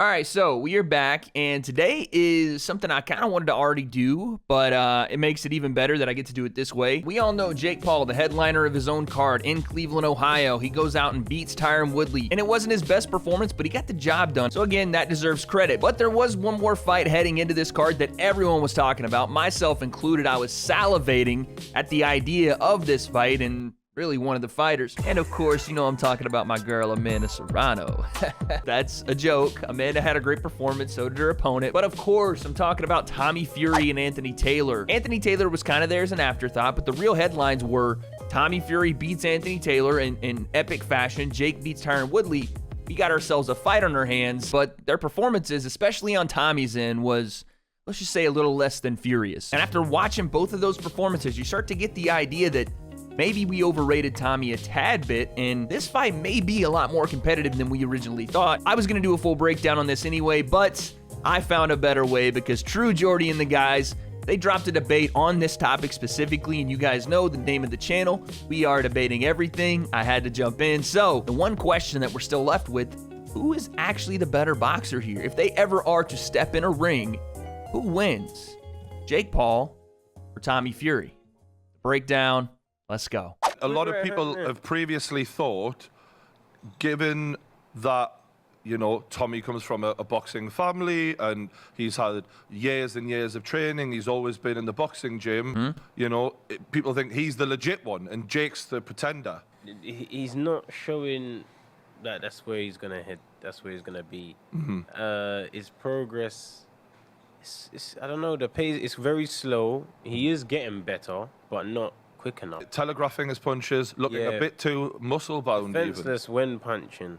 All right, so we are back, and today is something I kind of wanted to already do, but it makes it even better that I get to do it this way. We all know Jake Paul, the headliner of his own card in Cleveland, Ohio. He goes out and beats Tyron Woodley, and it wasn't his best performance, but he got the job done. So again, that deserves credit. But there was one more fight heading into this card that everyone was talking about, myself included. I was salivating at the idea of this fight, and really one of the fighters. And of course, you know I'm talking about my girl, Amanda Serrano. That's a joke. Amanda had a great performance, so did her opponent. But of course, I'm talking about Tommy Fury and Anthony Taylor. Anthony Taylor was kind of there as an afterthought, but the real headlines were Tommy Fury beats Anthony Taylor in epic fashion. Jake beats Tyron Woodley. We got ourselves a fight on our hands, but their performances, especially on Tommy's end, was, let's just say, a little less than furious. And after watching both of those performances, you start to get the idea that maybe we overrated Tommy a tad bit, and this fight may be a lot more competitive than we originally thought. I was going to do a full breakdown on this anyway, but I found a better way because True Geordie and the guys, they dropped a debate on this topic specifically, and you guys know the name of the channel. We are debating everything. I had to jump in. So the one question that we're still left with, who is actually the better boxer here? If they ever are to step in a ring, who wins? Jake Paul or Tommy Fury? Breakdown. Let's go. A lot of people have previously thought, given that, you know, Tommy comes from a boxing family and he's had years and years of training, he's always been in the boxing gym, you know, people think he's the legit one and Jake's the pretender. He's not showing that that's where he's going to hit, that's where he's going to be. His progress, I don't know, the pace is very slow. He is getting better, but not quick enough. Telegraphing his punches, looking a bit too muscle-bound even. Defenseless when punching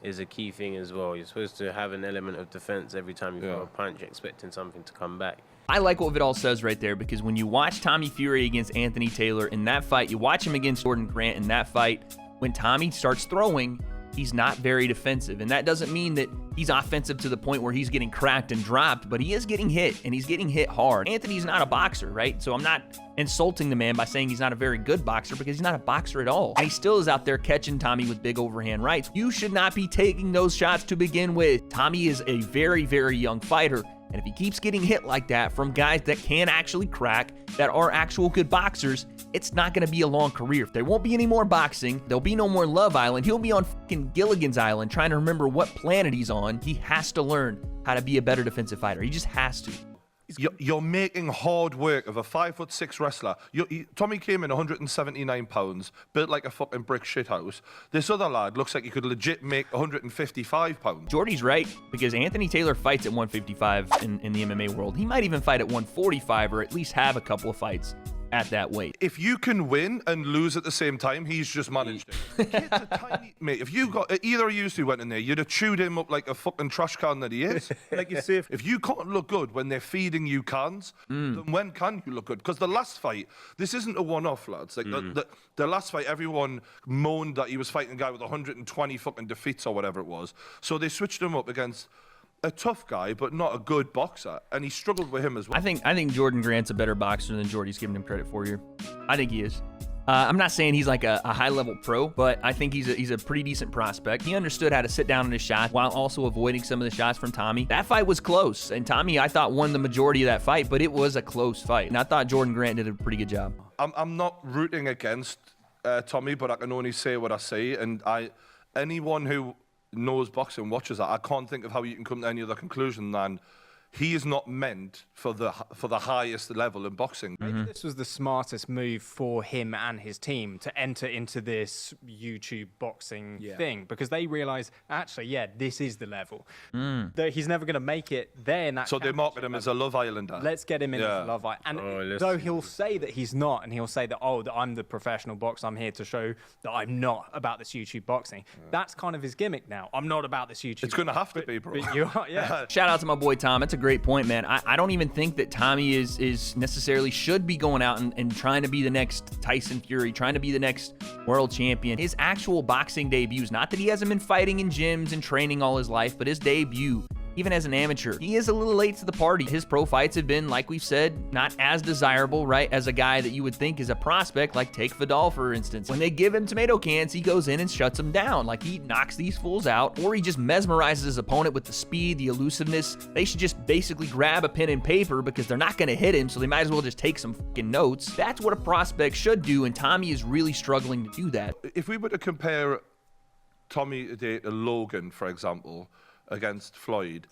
is a key thing as well. You're supposed to have an element of defense every time you throw a punch, expecting something to come back. I like what Vidal says right there, because when you watch Tommy Fury against Anthony Taylor in that fight, you watch him against Jordan Grant in that fight, when Tommy starts throwing, he's not very defensive. And that doesn't mean that he's offensive to the point where he's getting cracked and dropped, but he is getting hit, and he's getting hit hard. Anthony's not a boxer, right? So I'm not insulting the man by saying he's not a very good boxer, because he's not a boxer at all. And he still is out there catching Tommy with big overhand rights. You should not be taking those shots to begin with. Tommy is a very, very young fighter. And if he keeps getting hit like that from guys that can actually crack, that are actual good boxers, it's not going to be a long career. There won't be any more boxing. There'll be no more Love Island. He'll be on fucking Gilligan's Island trying to remember what planet he's on. He has to learn how to be a better defensive fighter. He just has to. You're making hard work of a 5'6" wrestler. Tommy came in 179 pounds, built like a fucking brick shithouse. This other lad looks like he could legit make 155 pounds. Geordie's right, because Anthony Taylor fights at 155 in the MMA world. He might even fight at 145, or at least have a couple of fights at that weight. If you can win and lose at the same time, he's just managed it. Kid's a tiny mate. If you got either of you two went in there, you'd have chewed him up like a fucking trash can that he is. Like you say, if you can't look good when they're feeding you cans, then when can you look good? Because the last fight, this isn't a one-off, lads. Like the last fight, everyone moaned that he was fighting a guy with 120 fucking defeats or whatever it was. So they switched him up against a tough guy, but not a good boxer, and he struggled with him as well. I think Jordan Grant's a better boxer than Geordie's giving him credit for here. I think he is. I'm not saying he's like a high-level pro, but I think he's a pretty decent prospect. He understood how to sit down in his shot while also avoiding some of the shots from Tommy. That fight was close, and Tommy, I thought, won the majority of that fight, but it was a close fight, and I thought Jordan Grant did a pretty good job. I'm not rooting against Tommy, but I can only say what I say, and anyone who knows boxing watches that, I can't think of how you can come to any other conclusion than he is not meant for the highest level in boxing. Maybe this was the smartest move for him and his team to enter into this YouTube boxing thing, because they realize, actually, this is the level. He's never going to make it there in that. So they market him as a Love Islander. Let's get him in as a Love Island. And though he'll say that he's not, and he'll say that, that I'm the professional boxer, I'm here to show that I'm not about this YouTube boxing. That's kind of his gimmick now. I'm not about this YouTube. It's going to have to be, bro. But you are, Shout out to my boy Tom. It's a great point, man. I don't even think that Tommy is necessarily should be going out and trying to be the next Tyson Fury, trying to be the next world champion. His actual boxing debuts, not that he hasn't been fighting in gyms and training all his life, but his debut even as an amateur, he is a little late to the party. His pro fights have been, like we've said, not as desirable, right, as a guy that you would think is a prospect, like take Vidal, for instance. When they give him tomato cans, he goes in and shuts them down. Like, he knocks these fools out, or he just mesmerizes his opponent with the speed, the elusiveness. They should just basically grab a pen and paper because they're not going to hit him, so they might as well just take some fucking notes. That's what a prospect should do, and Tommy is really struggling to do that. If we were to compare Tommy today to Logan, for example, against Floyd,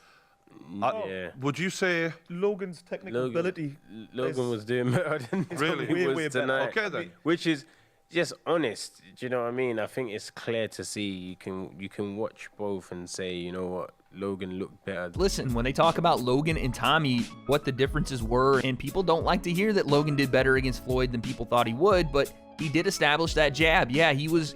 would you say Logan's technical ability? Logan was doing better than Really? Tommy was way better. tonight. Okay, then. Which is just honest. Do you know what I mean? I think it's clear to see. You can watch both and say, you know what, Logan looked better. Listen, when they talk about Logan and Tommy, what the differences were, and people don't like to hear that Logan did better against Floyd than people thought he would, but he did establish that jab. Yeah, he was,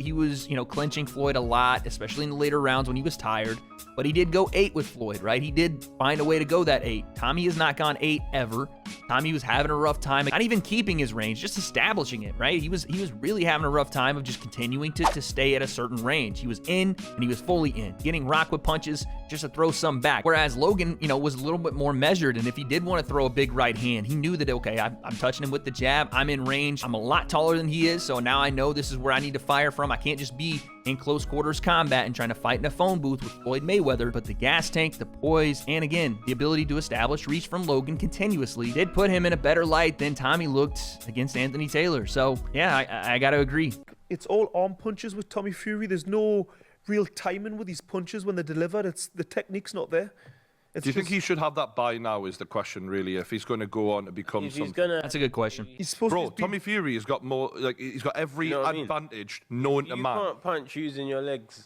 clinching Floyd a lot, especially in the later rounds when he was tired. But he did go 8 with Floyd, right? He did find a way to go that 8. Tommy has not gone 8 ever. Tommy was having a rough time, not even keeping his range, just establishing it, right? He was really having a rough time of just continuing to stay at a certain range. He was in, and he was fully in, getting rocked with punches just to throw some back. Whereas Logan, was a little bit more measured, and if he did want to throw a big right hand, he knew that, okay, I'm touching him with the jab, I'm in range, I'm a lot taller than he is, so now I know this is where I need to fire from. I can't just be in close quarters combat and trying to fight in a phone booth with Floyd Mayweather. But the gas tank, the poise, and again, the ability to establish reach from Logan continuously did put him in a better light than Tommy looked against Anthony Taylor. So yeah, I gotta agree. It's all arm punches with Tommy Fury. There's no real timing with these punches when they're delivered. It's the technique's not there. Do you think he should have that by now is the question, really, if he's going to go on to become something? That's a good question. He's supposed to be... Tommy Fury has got more, he's got every advantage known to man. You can't punch using your legs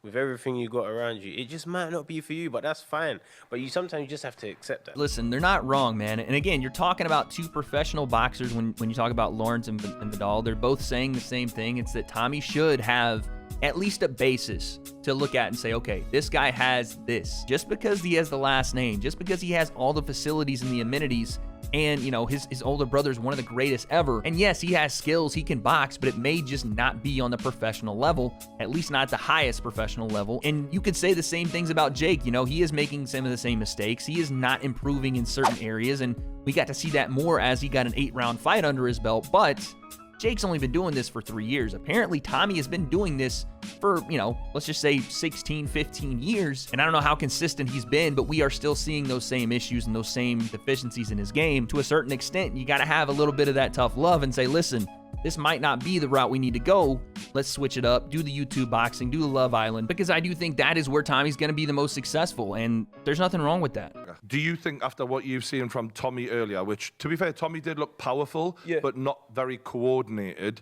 with everything you got around you. It just might not be for you, but that's fine. But sometimes you just have to accept that. Listen, they're not wrong, man. And again, you're talking about two professional boxers when you talk about Lawrence and Vidal. They're both saying the same thing. It's that Tommy should have at least a basis to look at and say, okay, this guy has this. Just because he has the last name, just because he has all the facilities and the amenities, and his older brother is one of the greatest ever, and yes, he has skills, he can box, but it may just not be on the professional level, at least not the highest professional level. And you could say the same things about Jake. He is making some of the same mistakes, he is not improving in certain areas, and we got to see that more as he got an 8-round fight under his belt. But Jake's only been doing this for 3 years. Apparently, Tommy has been doing this for, let's just say 16, 15 years. And I don't know how consistent he's been, but we are still seeing those same issues and those same deficiencies in his game. To a certain extent, you got to have a little bit of that tough love and say, listen, this might not be the route we need to go. Let's switch it up, do the YouTube boxing, do the Love Island, because I do think that is where Tommy's going to be the most successful, and there's nothing wrong with that. Do you think after what you've seen from Tommy earlier, which, to be fair, Tommy did look powerful, but not very coordinated,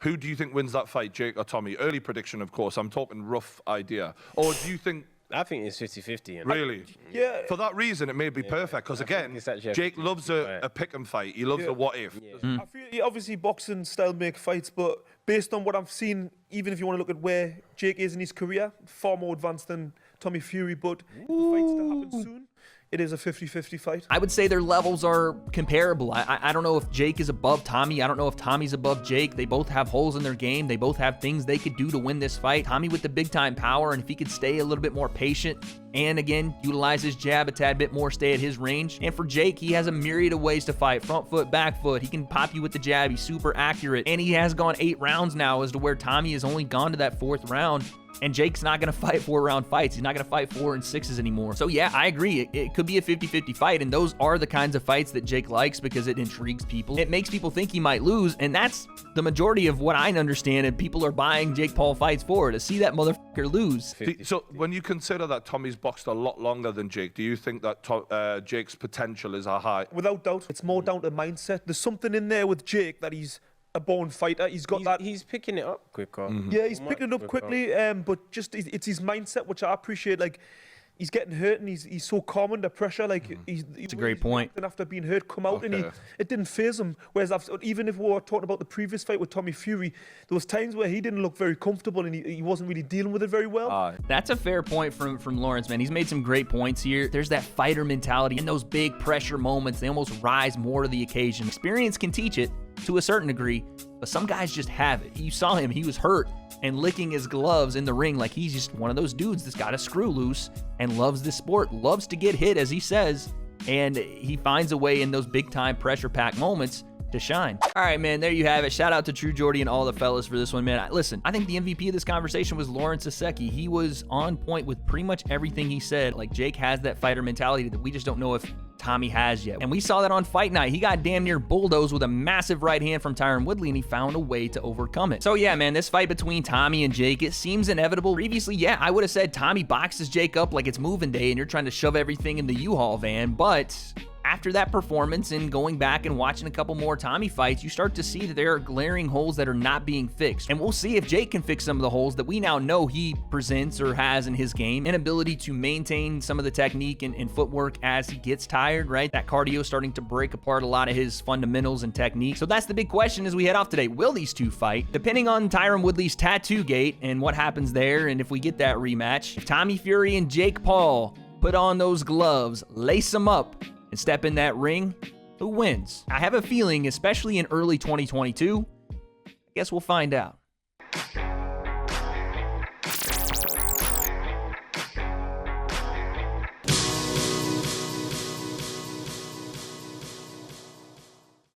who do you think wins that fight, Jake or Tommy? Early prediction, of course. I'm talking rough idea. Or do you think... I think it's 50-50. Really? Yeah. For that reason, it may be perfect, because again, Jake loves a pick and fight. He loves a what if. I feel obviously boxing style make fights, but based on what I've seen, even if you want to look at where Jake is in his career, far more advanced than Tommy Fury, but if the fight's to happen soon, it is a 50-50 fight. I would say their levels are comparable. I don't know if Jake is above Tommy. I don't know if Tommy's above Jake. They both have holes in their game. They both have things they could do to win this fight. Tommy with the big-time power, and if he could stay a little bit more patient and, again, utilize his jab a tad bit more, stay at his range. And for Jake, he has a myriad of ways to fight. Front foot, back foot. He can pop you with the jab. He's super accurate. And he has gone 8 rounds now, as to where Tommy has only gone to that 4th round. And Jake's not going to fight 4-round fights. He's not going to fight 4 and 6s anymore. So yeah, I agree. It could be a 50-50 fight, and those are the kinds of fights that Jake likes because it intrigues people. It makes people think he might lose, and that's the majority of what I understand, and people are buying Jake Paul fights for, to see that motherfucker lose. So when you consider that Tommy's boxed a lot longer than Jake, do you think that Jake's potential is a high? Without doubt. It's more down to mindset. There's something in there with Jake that he's a born fighter. He's He's picking it up quicker. Yeah, he's picking it up quickly. But just it's his mindset, which I appreciate. Like, he's getting hurt and he's so calm under pressure. Like, It's a great point. And after being hurt, come out and it didn't faze him. Whereas even if we were talking about the previous fight with Tommy Fury, there was times where he didn't look very comfortable and he wasn't really dealing with it very well. That's a fair point from Lawrence, man. He's made some great points here. There's that fighter mentality in those big pressure moments. They almost rise more to the occasion. Experience can teach it. to a certain degree, but some guys just have it. You saw him, he was hurt and licking his gloves in the ring like he's just one of those dudes that's got a screw loose and loves this sport, loves to get hit, as he says, and he finds a way in those big-time pressure-packed moments to shine. All right, man, there you have it. Shout out to True Geordie and all the fellas for this one, man. Listen, I think the MVP of this conversation was Lawrence Saseki. He was on point with pretty much everything he said. Like, Jake has that fighter mentality that we just don't know if Tommy has yet. And we saw that on fight night. He got damn near bulldozed with a massive right hand from Tyron Woodley, and he found a way to overcome it. So yeah, man, this fight between Tommy and Jake, it seems inevitable. Previously, yeah, I would have said Tommy boxes Jake up like it's moving day and you're trying to shove everything in the U-Haul van, but after that performance and going back and watching a couple more Tommy fights, you start to see that there are glaring holes that are not being fixed. And we'll see if Jake can fix some of the holes that we now know he presents or has in his game. An ability to maintain some of the technique and footwork as he gets tired, right? That cardio starting to break apart a lot of his fundamentals and technique. So that's the big question as we head off today. Will these two fight? Depending on Tyron Woodley's tattoo gate and what happens there, and if we get that rematch, if Tommy Fury and Jake Paul put on those gloves, lace them up, and step in that ring, who wins? I have a feeling, especially in early 2022, I guess we'll find out.